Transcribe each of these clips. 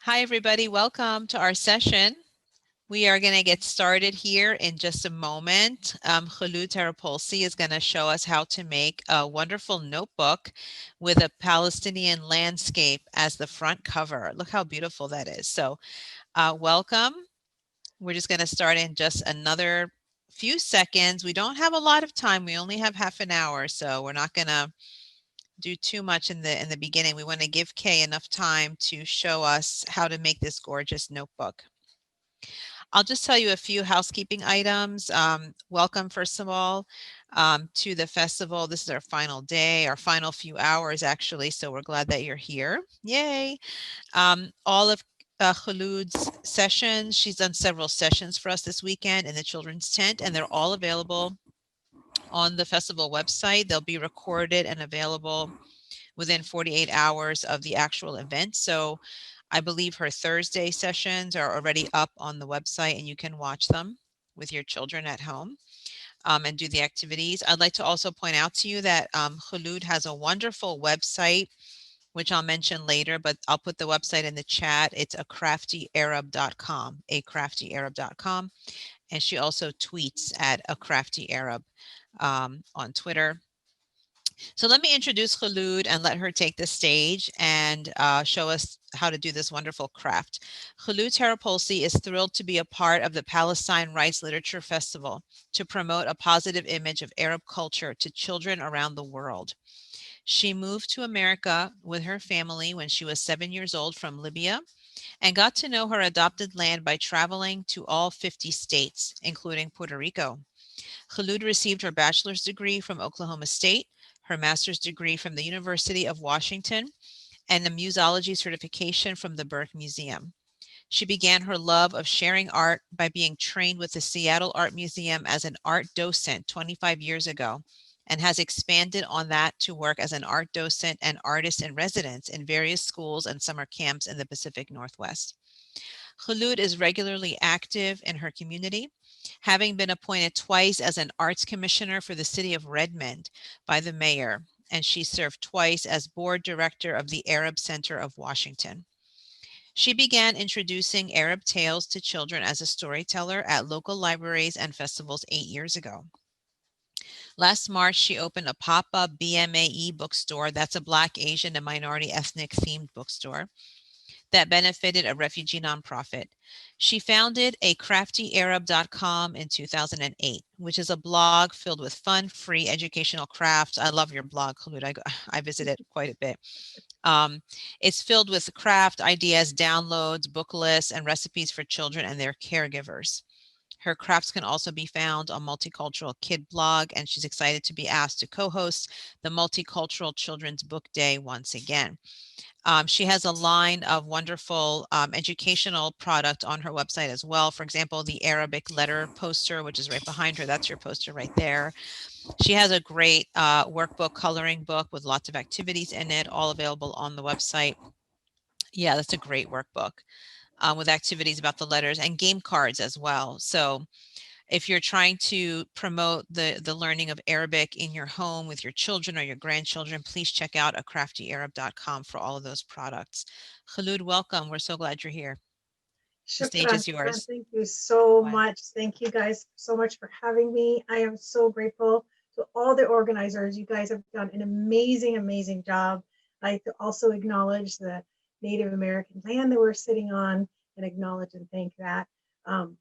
Hi, everybody. Welcome to our session. We are going to get started here in just a moment. Koloud Tarapolsi is going to show us how to make a wonderful notebook with a Palestinian landscape as the front cover. Look how beautiful that is. So welcome. We're just going to start in just another few seconds. We don't have a lot of time. We only have half an hour, so we're not going to do too much in the beginning. We want to give Kay enough time to show us how to make this gorgeous notebook. I'll just tell you a few housekeeping items. Welcome, first of all, to the festival. This is our final day, our final few hours, actually, so we're glad that you're here. Yay! All of Koloud's sessions, she's done several sessions for us this weekend in the children's tent, and they're all available on the festival website. They'll be recorded and available within 48 hours of the actual event. So I believe her Thursday sessions are already up on the website and you can watch them with your children at home and do the activities. I'd like to also point out to you that Koloud has a wonderful website, which I'll mention later, but I'll put the website in the chat. It's acraftyarab.com, acraftyarab.com. And she also tweets at acraftyarab on Twitter. So let me introduce Koloud and let her take the stage and show us how to do this wonderful craft. Koloud Tarapolsi is thrilled to be a part of the Palestine Rights Literature Festival to promote a positive image of Arab culture to children around the world. She moved to America with her family when she was 7 years old from Libya and got to know her adopted land by traveling to all 50 states, including Puerto Rico. Koloud received her bachelor's degree from Oklahoma State, her master's degree from the University of Washington, and a museology certification from the Burke Museum. She began her love of sharing art by being trained with the Seattle Art Museum as an art docent 25 years ago, and has expanded on that to work as an art docent and artist in residence in various schools and summer camps in the Pacific Northwest. Koloud is regularly active in her community, having been appointed twice as an arts commissioner for the city of Redmond by the mayor, and she served twice as board director of the Arab Center of Washington. She began introducing Arab tales to children as a storyteller at local libraries and festivals 8 years ago. Last March, she opened a pop-up BMAE bookstore, that's a Black, Asian, and minority ethnic themed bookstore, that benefited a refugee nonprofit. She founded a craftyarab.com in 2008, which is a blog filled with fun, free educational crafts. I love your blog, Koloud. I visit it quite a bit. It's filled with craft ideas, downloads, book lists, and recipes for children and their caregivers. Her crafts can also be found on Multicultural Kid blog, and she's excited to be asked to co-host the Multicultural Children's Book Day once again. She has a line of wonderful educational product on her website as well. For example, the Arabic letter poster, which is right behind her. That's your poster right there. She has a great workbook, coloring book with lots of activities in it, all available on the website. Yeah, that's a great workbook with activities about the letters and game cards as well. So if you're trying to promote the learning of Arabic in your home with your children or your grandchildren, please check out acraftyarab.com for all of those products. Koloud, welcome. We're so glad you're here. The stage Shukran. is yours. Thank you so Go ahead. much. Thank you guys so much for having me. I am so grateful to all the organizers. You guys have done an amazing, amazing job. I like to also acknowledge the Native American land that we're sitting on and acknowledge and thank that. Um,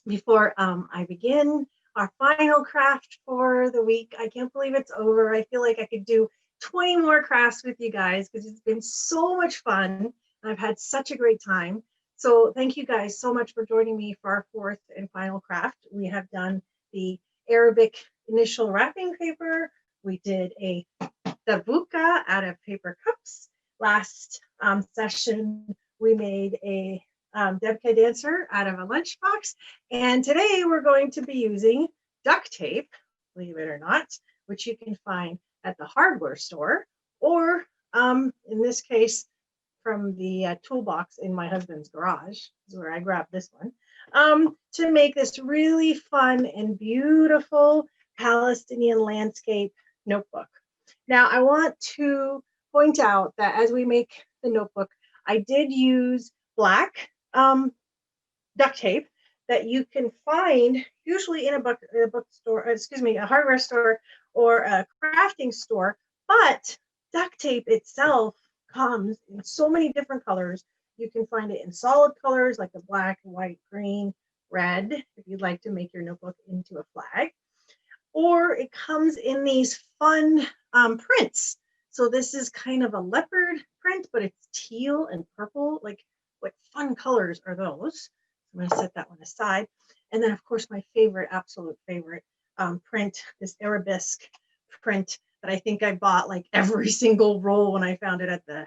before I begin our final craft for the week, I can't believe it's over. I feel like I could do 20 more crafts with you guys because it's been so much fun. I've had such a great time. So thank you guys so much for joining me for our fourth and final craft. We have done the Arabic initial wrapping paper. We did a tabuka out of paper cups. Last session, we made a Debka dancer out of a lunchbox. And today we're going to be using duct tape, believe it or not, which you can find at the hardware store, or in this case, from the toolbox in my husband's garage, is where I grabbed this one, to make this really fun and beautiful Palestinian landscape notebook. Now, I want to point out that as we make the notebook, I did use black duct tape that you can find usually in a bookstore, excuse me, a hardware store or a crafting store. But duct tape itself comes in so many different colors. You can find it in solid colors like the black, white, green, red, if you'd like to make your notebook into a flag. Or it comes in these fun prints. So this is kind of a leopard print, but it's teal and purple. Like, what fun colors are those? I'm going to set that one aside. And then, of course, my favorite, absolute favorite print, this arabesque print that I think I bought like every single roll when I found it at the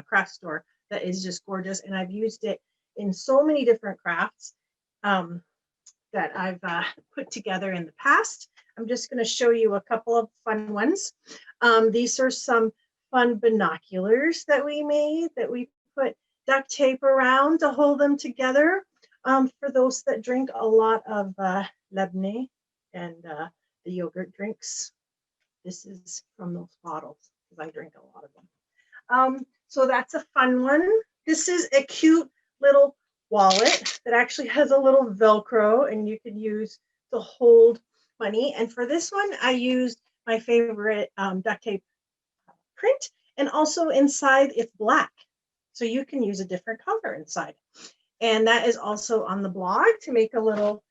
craft store. That is just gorgeous. And I've used it in so many different crafts that I've put together in the past. I'm just going to show you a couple of fun ones. These are some fun binoculars that we made that we put duct tape around to hold them together. For those that drink a lot of Lebanese and the yogurt drinks, this is from those bottles because I drink a lot of them. So that's a fun one. This is a cute little wallet that actually has a little Velcro and you can use to hold money. And for this one, I used my favorite duct tape print, and also inside it's black. So you can use a different color inside. And that is also on the blog to make a little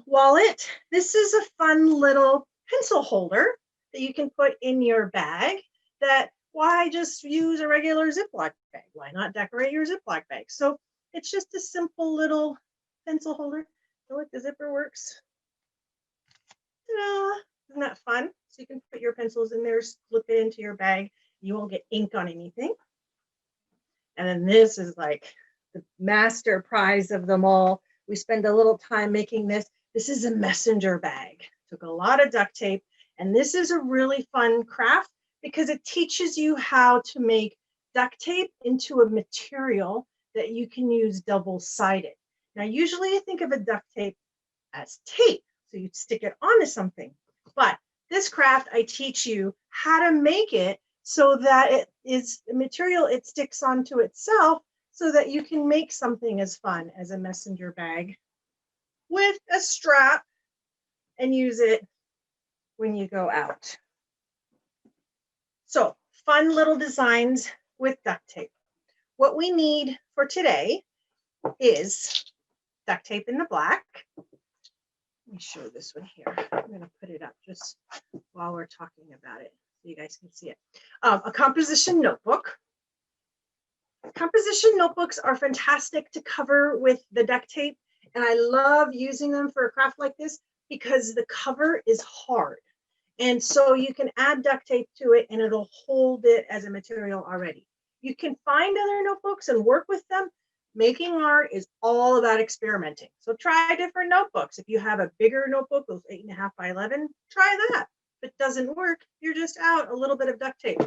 wallet. This is a fun little pencil holder that you can put in your bag. That why just use a regular Ziploc bag? Why not decorate your Ziploc bag? So it's just a simple little pencil holder. Oh, look, the zipper works. Ta-da! Isn't that fun? So you can put your pencils in there, slip it into your bag. You won't get ink on anything. And then this is like the master prize of them all. We spend a little time making this. This is a messenger bag. Took a lot of duct tape. And this is a really fun craft because it teaches you how to make duct tape into a material that you can use double-sided. Now, usually I think of a duct tape as tape, so you stick it onto something. But this craft, I teach you how to make it so that it is a material it sticks onto itself so that you can make something as fun as a messenger bag with a strap and use it when you go out. So fun little designs with duct tape. What we need for today is duct tape in the black. Let me show this one here. I'm going to put it up just while we're talking about it so you guys can see it. A composition notebook. Composition notebooks are fantastic to cover with the duct tape, and I love using them for a craft like this because the cover is hard. And so you can add duct tape to it and it'll hold it as a material already. You can find other notebooks and work with them. Making art is all about experimenting. So try different notebooks. If you have a bigger notebook, those 8.5 by 11, try that. If it doesn't work, you're just out a little bit of duct tape.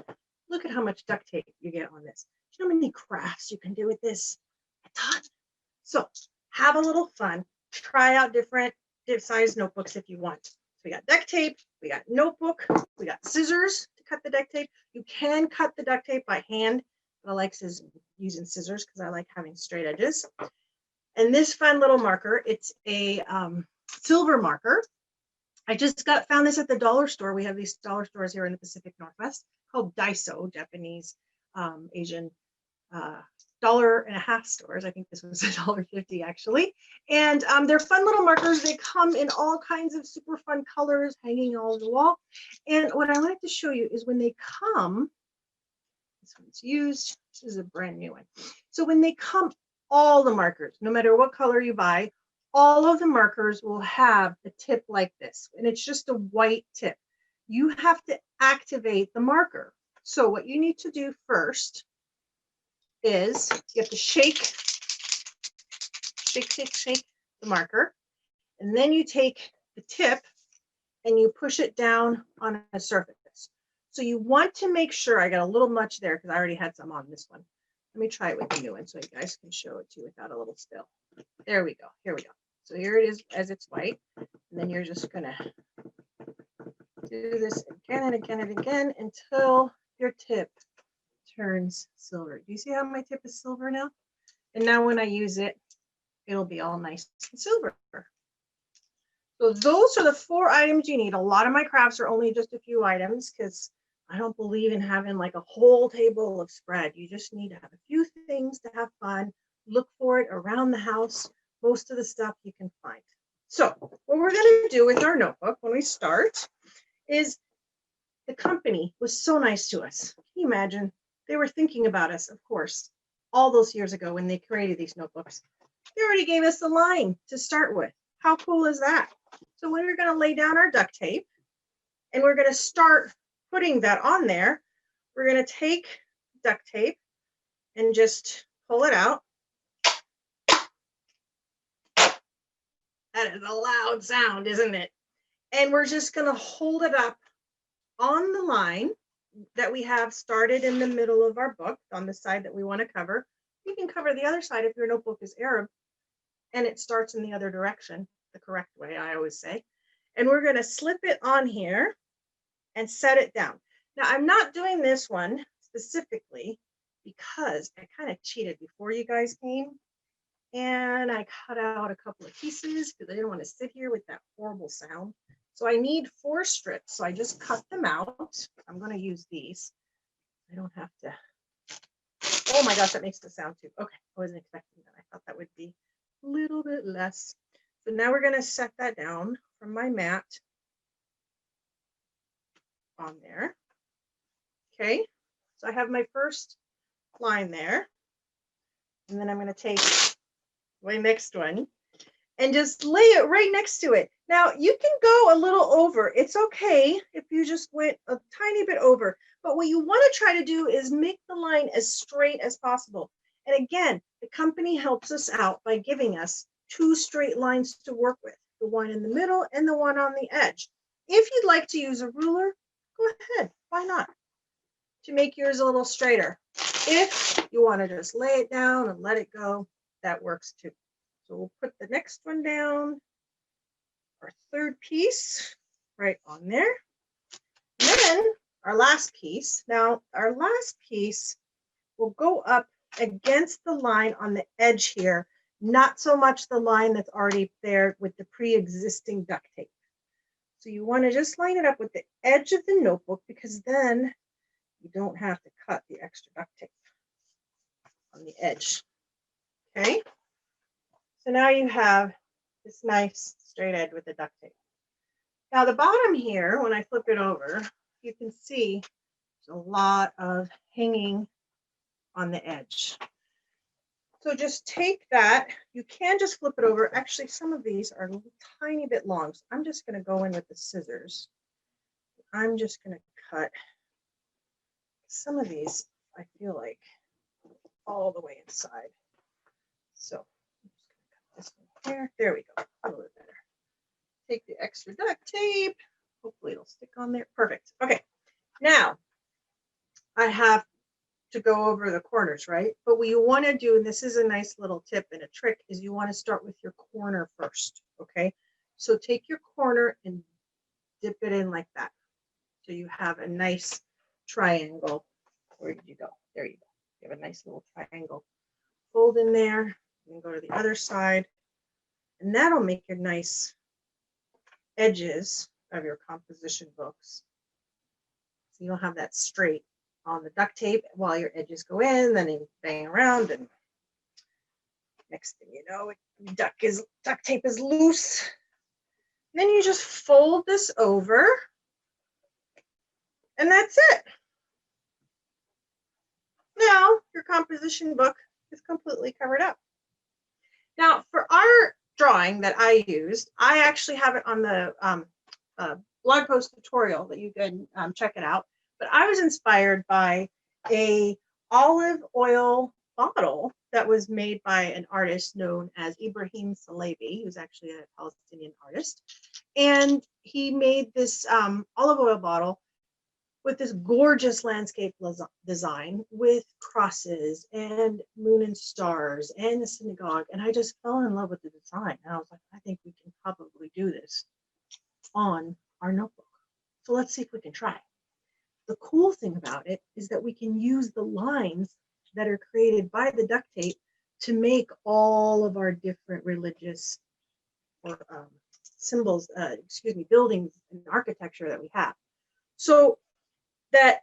Look at how much duct tape you get on this. Do you know how many crafts you can do with this? A ton. So have a little fun. Try out different size notebooks if you want. So we got duct tape, we got notebook, we got scissors to cut the duct tape. You can cut the duct tape by hand, but I like using scissors because I like having straight edges. And this fun little marker, it's a silver marker. I just found this at the dollar store. We have these dollar stores here in the Pacific Northwest called Daiso, Japanese, Asian $1.50 stores. I think this was $1.50 actually. And they're fun little markers. They come in all kinds of super fun colors hanging all over the wall. And what I wanted to show you is when they come, this one's used, this is a brand new one. So when they come, all the markers, no matter what color you buy, all of the markers will have a tip like this. And it's just a white tip. You have to activate the marker. So what you need to do first is you have to shake the marker, and then you take the tip and you push it down on a surface. So you want to make sure, I got a little much there because I already had some on this one. Let me try it with the new one so you guys can show it to you without a little spill. There we go. Here we go. So here it is as it's white. And then you're just going to do this again and again and again until your tip turns silver. Do you see how my tip is silver now? And now when I use it, it'll be all nice and silver. So those are the 4 items you need. A lot of my crafts are only just a few items because I don't believe in having like a whole table of spread. You just need to have a few things to have fun. Look for it around the house. Most of the stuff you can find. So what we're going to do with our notebook when we start is the company was so nice to us. Can you imagine? They were thinking about us, of course, all those years ago when they created these notebooks. They already gave us the line to start with. How cool is that? So we're going to lay down our duct tape and we're going to start putting that on there. We're going to take duct tape and just pull it out. That is a loud sound, isn't it? And we're just going to hold it up on the line that we have started in the middle of our book on the side that we want to cover. You can cover the other side if your notebook is Arab and it starts in the other direction, the correct way, I always say. And we're going to slip it on here and set it down. Now, I'm not doing this one specifically because I kind of cheated before you guys came. And I cut out a couple of pieces because I didn't want to sit here with that horrible sound. So I need 4 strips. So I just cut them out. I'm going to use these. I don't have to. Oh my gosh, that makes the sound too. Okay, I wasn't expecting that. I thought that would be a little bit less. So now we're going to set that down from my mat on there. Okay, so I have my first line there. And then I'm going to take my next one and just lay it right next to it. Now you can go a little over. It's okay if you just went a tiny bit over, but what you want to try to do is make the line as straight as possible. And again, the company helps us out by giving us 2 straight lines to work with, the one in the middle and the one on the edge. If you'd like to use a ruler, go ahead, why not? To make yours a little straighter. If you want to just lay it down and let it go, that works too. So we'll put the next one down, our third piece right on there. And then our last piece. Now, our last piece will go up against the line on the edge here, not so much the line that's already there with the pre-existing duct tape. So you want to just line it up with the edge of the notebook because then you don't have to cut the extra duct tape on the edge. Okay, so now you have this nice straight edge with the duct tape. Now the bottom here, when I flip it over, you can see there's a lot of hanging on the edge. So just take that. You can just flip it over. Actually, some of these are a tiny bit long. So I'm just going to go in with the scissors. I'm just going to cut some of these, I feel like, all the way inside. So I'm just going to cut this one here. There we go. A little bit better. Take the extra duct tape. Hopefully it'll stick on there. Perfect. Okay. Now I have to go over the corners, right? But what you want to do, and this is a nice little tip and a trick, is you want to start with your corner first. Okay. So take your corner and dip it in like that. So you have a nice triangle. Where did you go? There you go. You have a nice little triangle. Fold in there. And go to the other side. And that'll make your nice edges of your composition books. So you don't have that straight on the duct tape while your edges go in, then you bang around, and next thing you know, duct tape is loose. Then you just fold this over, and that's it. Now your composition book is completely covered up. Now for our drawing that I used, I actually have it on the blog post tutorial that you can check it out. But I was inspired by a olive oil bottle that was made by an artist known as Ibrahim Salebi, who's actually a Palestinian artist. And he made this olive oil bottle with this gorgeous landscape design with crosses and moon and stars and the synagogue. And I just fell in love with the design. And I was like, I think we can probably do this on our notebook. So let's see if we can try. the cool thing about it is that we can use the lines that are created by the duct tape to make all of our different religious or symbols, buildings and architecture that we have. So that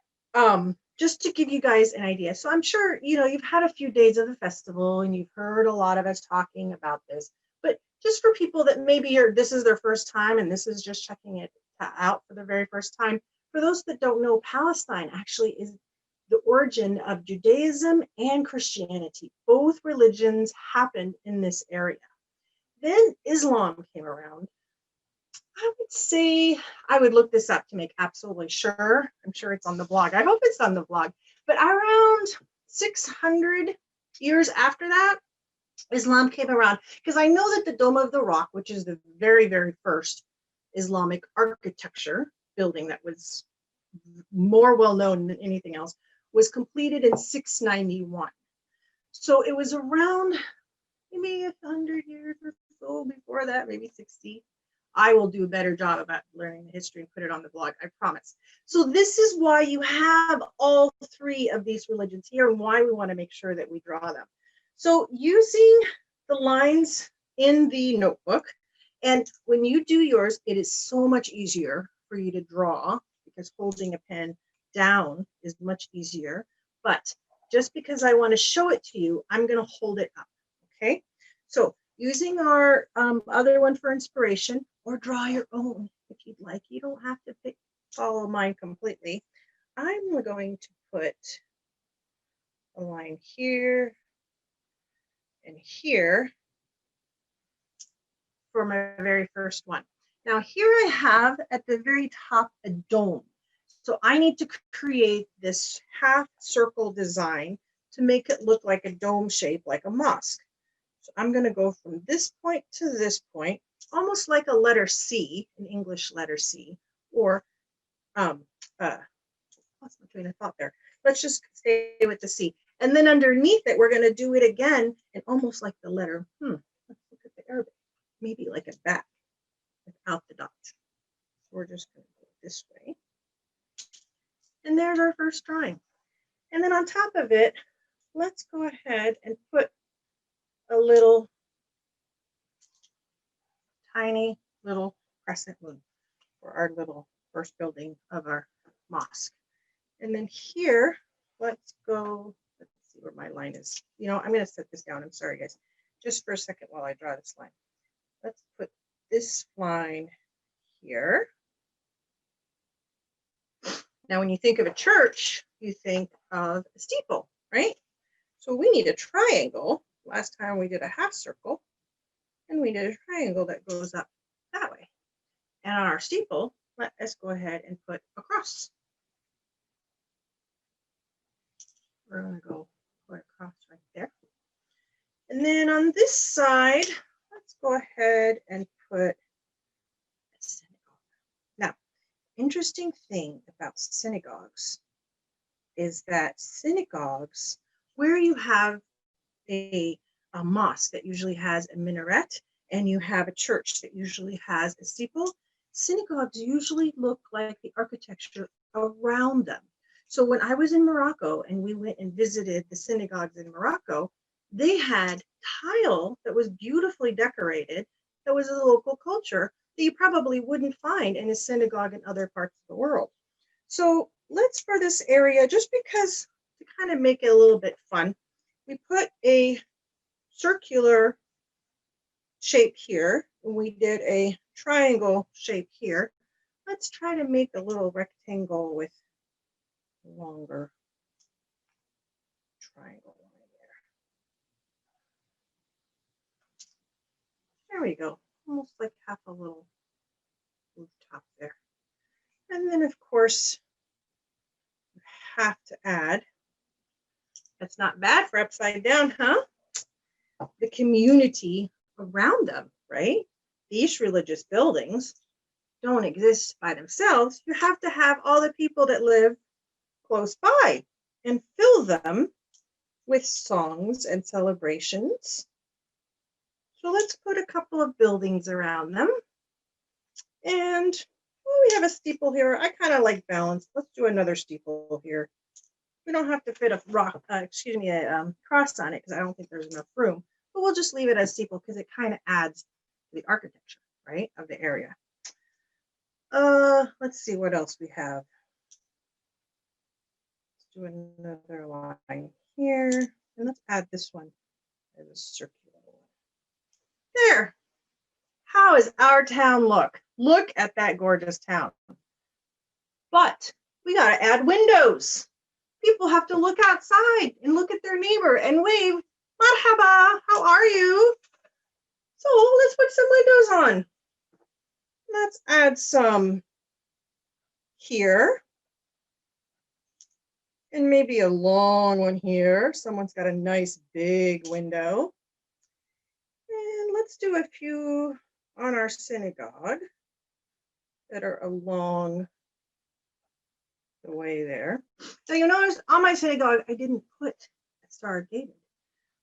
just to give you guys an idea. So I'm sure, you've had a few days of the festival and you've heard a lot of us talking about this, but just for people that maybe this is their first time and this is just checking it out for the very first time, for those that don't know, Palestine actually is the origin of Judaism and Christianity. Both religions happened in this area. Then Islam came around. I would say I would look this up to make absolutely sure. I'm sure it's on the blog. I hope it's on the blog. But around 600 years after that, Islam came around. Because I know that the Dome of the Rock, which is the very, very first Islamic architecture building that was more well-known than anything else, was completed in 691. So it was around maybe 100 years or so before that, maybe 60. I will do a better job about learning the history and put it on the blog, I promise. So this is why you have all three of these religions here and why we want to make sure that we draw them. So using the lines in the notebook, and when you do yours, it is so much easier for you to draw because holding a pen down is much easier. But just because I want to show it to you, I'm going to hold it up, okay? So using our other one for inspiration, or draw your own if you'd like. You don't have to follow mine completely. I'm going to put a line here and here for my very first one. Now here I have at the very top a dome. So I need to create this half circle design to make it look like a dome shape, like a mosque. So I'm going to go from this point to this point, almost like a letter C, an English letter C, or what's my train of thought there? Let's just stay with the C. And then underneath it, we're going to do it again, and almost like the letter, let's look at the Arabic, maybe like a bat without the dot. So we're just going to go this way. And there's our first drawing. And then on top of it, let's go ahead and put a little tiny little crescent moon for our little first building of our mosque. And then here, let's see where my line is. I'm going to set this down. I'm sorry, guys. Just for a second while I draw this line. Let's put this line here. Now, when you think of a church, you think of a steeple, right? So we need a triangle. Last time we did a half circle, and we did a triangle that goes up that way. And on our steeple, let us go ahead and put a cross. We're going to go put a cross right there. And then on this side, let's go ahead and put a synagogue. Now, interesting thing about synagogues is that synagogues, where you have a mosque that usually has a minaret, and you have a church that usually has a steeple, synagogues usually look like the architecture around them. So when I was in Morocco and we went and visited the synagogues in Morocco, they had tile that was beautifully decorated, that was a local culture that you probably wouldn't find in a synagogue in other parts of the world. So let's, for this area, just because to kind of make it a little bit fun, we put a circular shape here, and we did a triangle shape here. Let's try to make a little rectangle with a longer triangle line there. There we go, almost like half a little rooftop there. And then, of course, you have to add, that's not bad for upside down, huh? The community around them, right? These religious buildings don't exist by themselves. You have to have all the people that live close by and fill them with songs and celebrations. So let's put a couple of buildings around them. And Oh, we have a steeple here. I kind of like balance. Let's do another steeple here. We don't have to fit a rock, a cross on it because I don't think there's enough room. But we'll just leave it as steeple because it kind of adds to the architecture, right, of the area. Let's see what else we have. Let's do another line here, and let's add this one as a circular one. There. How does our town look? Look at that gorgeous town. But we got to add windows. People have to look outside and look at their neighbor and wave, marhaba, how are you? So let's put some windows on. Let's add some here. And maybe a long one here. Someone's got a nice big window. And let's do a few on our synagogue that are along the way there. Now you notice on my synagogue, I didn't put a Star of David.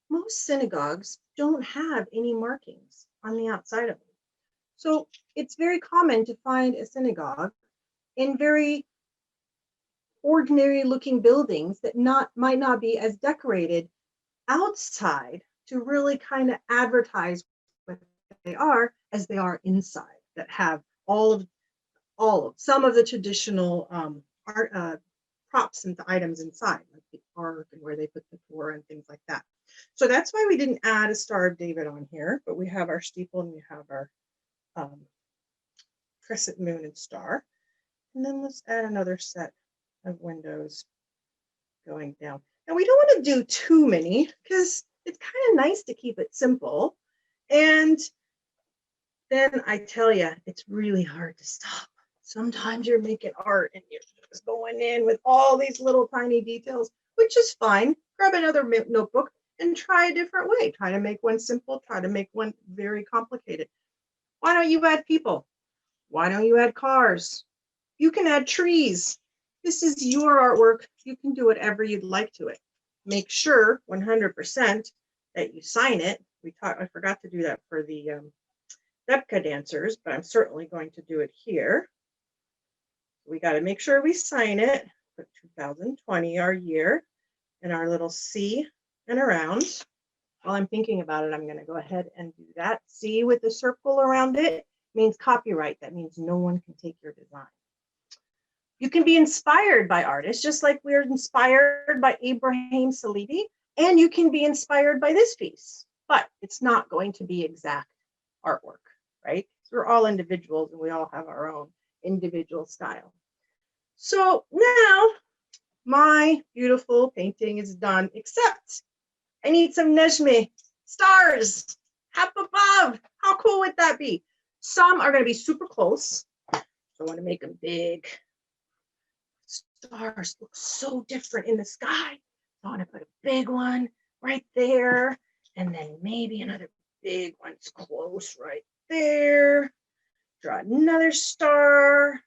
Most synagogues don't have any markings on the outside of it. So it's very common to find a synagogue in very ordinary looking buildings that might not be as decorated outside to really kind of advertise what they are as they are inside, that have all of some of the traditional art props and items inside, like the ark and where they put the Torah and things like that. So that's why we didn't add a Star of David on here, but we have our steeple and we have our crescent moon and star. And then let's add another set of windows going down. Now we don't want to do too many because it's kind of nice to keep it simple. And then I tell you, it's really hard to stop. Sometimes you're making art and you're just going in with all these little tiny details, which is fine. Grab another notebook and try a different way. Try to make one simple, try to make one very complicated. Why don't you add people? Why don't you add cars? You can add trees. This is your artwork. You can do whatever you'd like to it. Make sure 100% that you sign it. I forgot to do that for the Debka dancers, but I'm certainly going to do it here. We got to make sure we sign it. Put 2020, our year, and our little C and around. While I'm thinking about it, I'm going to go ahead and do that. C with the circle around it means copyright. That means no one can take your design. You can be inspired by artists, just like we're inspired by Ibrahim Salibi, and you can be inspired by this piece, but it's not going to be exact artwork, right? So we're all individuals and we all have our own individual style. So now my beautiful painting is done, except I need some Nejmi stars up above. How cool would that be? Some are going to be super close. So I want to make them big. Stars look so different in the sky. I want to put a big one right there. And then maybe another big one's close right there. Draw another star.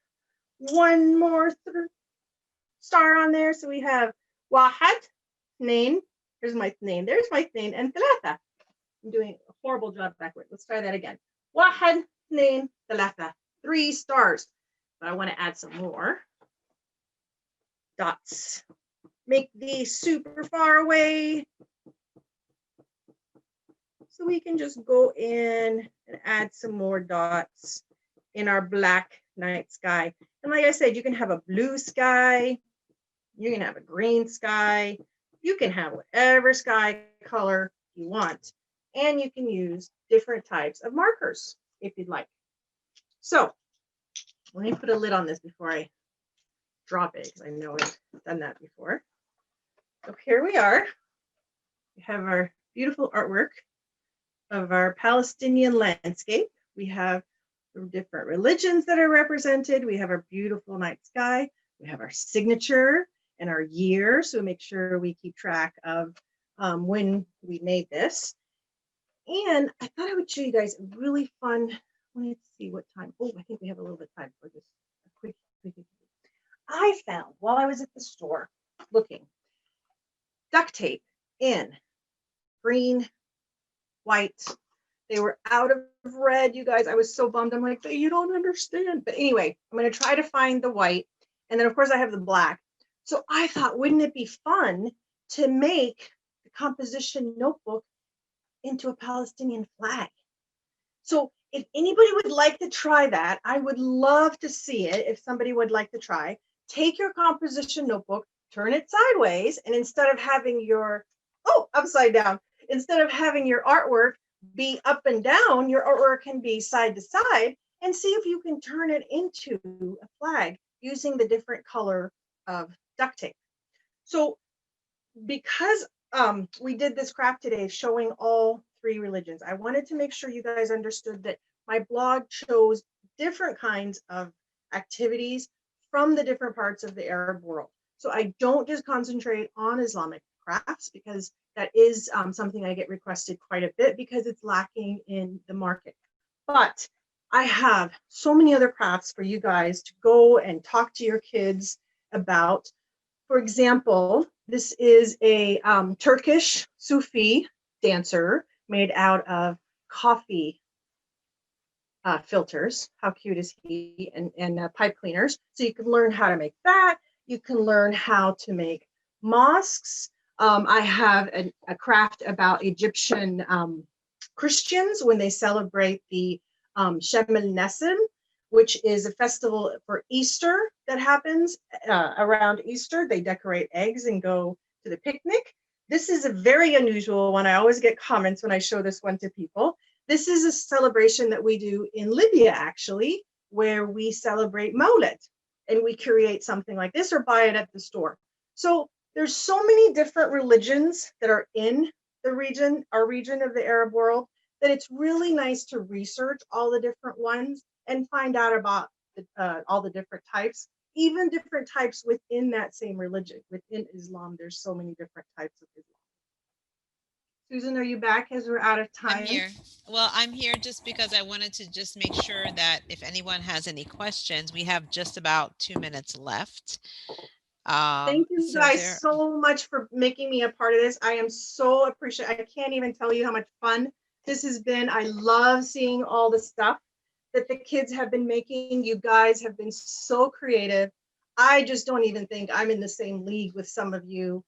One more star on there. So we have Wahad, Thnain. Here's my Thnain. There's my Thnain. And Thalatha. I'm doing a horrible job backward. Let's try that again. Wahad, Thnain, Thalatha. 3 stars. But I want to add some more dots. Make these super far away. So we can just go in and add some more dots in our black night sky. And like I said, you can have a blue sky. You can have a green sky. You can have whatever sky color you want. And you can use different types of markers if you'd like. So let me put a lid on this before I drop it, because I know I've done that before. So here we are. We have our beautiful artwork of our Palestinian landscape. We have the different religions that are represented. We have our beautiful night sky. We have our signature and our year. So make sure we keep track of when we made this. And I thought I would show you guys a really fun, let's see what time. Oh, I think we have a little bit of time for this. Quick. I found while I was at the store looking, duct tape in green, white, They were out of red, you guys. I was so bummed. I'm like, you don't understand. But anyway, I'm going to try to find the white. And then, of course, I have the black. So I thought, wouldn't it be fun to make the composition notebook into a Palestinian flag? So if anybody would like to try that, I would love to see it. If somebody would like to try, take your composition notebook, turn it sideways, and instead of having your, oh, upside down, instead of having your artwork be up and down, your artwork can be side to side, and see if you can turn it into a flag using the different color of duct tape. So because we did this craft today showing all three religions, I wanted to make sure you guys understood that my blog shows different kinds of activities from the different parts of the Arab world. So I don't just concentrate on Islamic crafts, because that is something I get requested quite a bit because it's lacking in the market. But I have so many other crafts for you guys to go and talk to your kids about. For example, this is a Turkish Sufi dancer made out of coffee filters. How cute is he? And pipe cleaners. So you can learn how to make that. You can learn how to make mosques. I have a craft about Egyptian Christians when they celebrate the Shem el-Nessim, which is a festival for Easter that happens around Easter. They decorate eggs and go to the picnic. This is a very unusual one. I always get comments when I show this one to people. This is a celebration that we do in Libya, actually, where we celebrate Maulid, and we create something like this or buy it at the store. So there's so many different religions that are in the region, our region of the Arab world, that it's really nice to research all the different ones and find out about all the different types, even different types within that same religion. Within Islam, there's so many different types of Islam. Susan, are you back as we're out of I'm time? here. Well, I'm here just because I wanted to just make sure that if anyone has any questions, we have just about 2 minutes left. Thank you So guys there, so much for making me a part of this. I am so appreciative. I can't even tell you how much fun this has been. I love seeing all the stuff that the kids have been making. You guys have been so creative. I just don't even think I'm in the same league with some of you.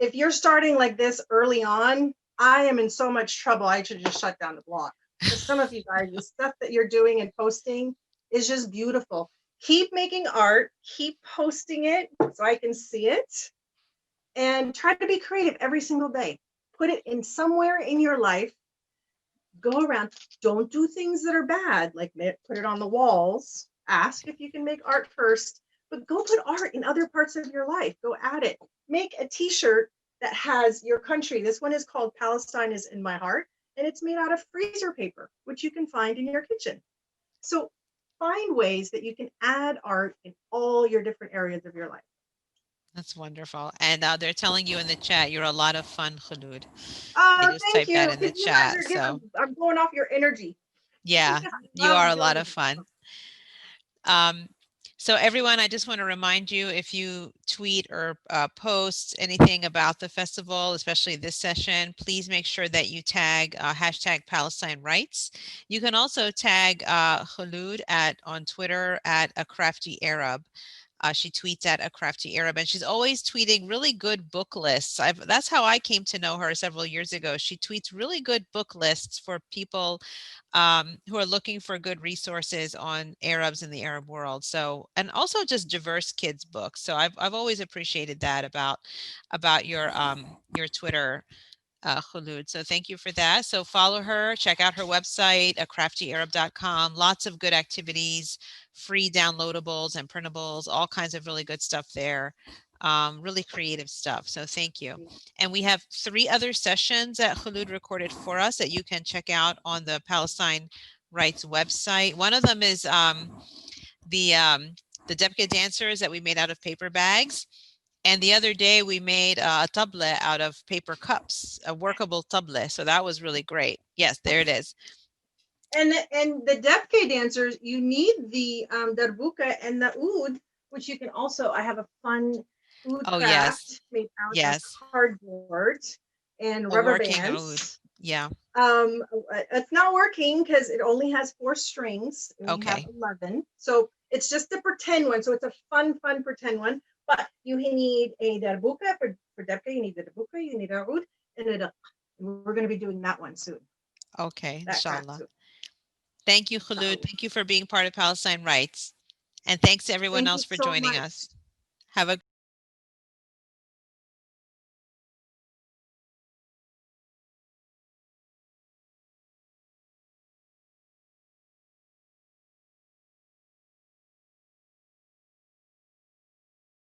If you're starting like this early on, I am in so much trouble. I should just shut down the blog. Because some of you guys, the stuff that you're doing and posting is just beautiful. Keep making art, keep posting it so I can see it, and try to be creative every single day. Put it in somewhere in your life. Go around. Don't do things that are bad, like put it on the walls. Ask if you can make art first, but go put art in other parts of your life. Go at it. Make a t-shirt that has your country. This one is called Palestine is in my heart, and it's made out of freezer paper, which you can find in your kitchen. So find ways that you can add art in all your different areas of your life. that's wonderful. And they're telling you in the chat, you're a lot of fun, Khulud. They just Thank typed that you, in the because you guys chat. are giving, So I'm going off your energy. yeah, I you are love a lot doing of this. fun. Um, so everyone, I just want to remind you, if you tweet or post anything about the festival, especially this session, please make sure that you tag hashtag Palestine Rights. You can also tag Khulud on Twitter at a crafty Arab. She tweets at a crafty Arab, and she's always tweeting really good book lists. That's how I came to know her several years ago. She tweets really good book lists for people who are looking for good resources on Arabs in the Arab world. So, and also just diverse kids books. So I've always appreciated that about your Twitter, Khulud. So thank you for that. So follow her, check out her website, craftyarab.com. Lots of good activities, free downloadables and printables, all kinds of really good stuff there. Really creative stuff. So thank you. And we have 3 other sessions that Khulud recorded for us that you can check out on the Palestine Rights website. One of them is the Debka dancers that we made out of paper bags. And the other day we made a tablet out of paper cups, a workable tablet. So that was really great. Yes, there it is. And the Debke dancers, you need the darbuka and the oud, which you can also, I have a fun oud Oh, yes. craft made out of Yes. cardboard and A rubber working oud. bands. Yeah. It's not working because it only has 4 strings. And we have Okay. 11. So it's just a pretend one. So it's a fun pretend one. But you need a darbuka for debka. You need the darbuka. You need a oud and a daq. And we're going to be doing that one soon. Okay. That craft Inshallah. soon. Thank you, Koloud. Inshallah. Thank you for being part of Palestine Rights. And thanks to everyone Thank you else for so joining much. us. Have a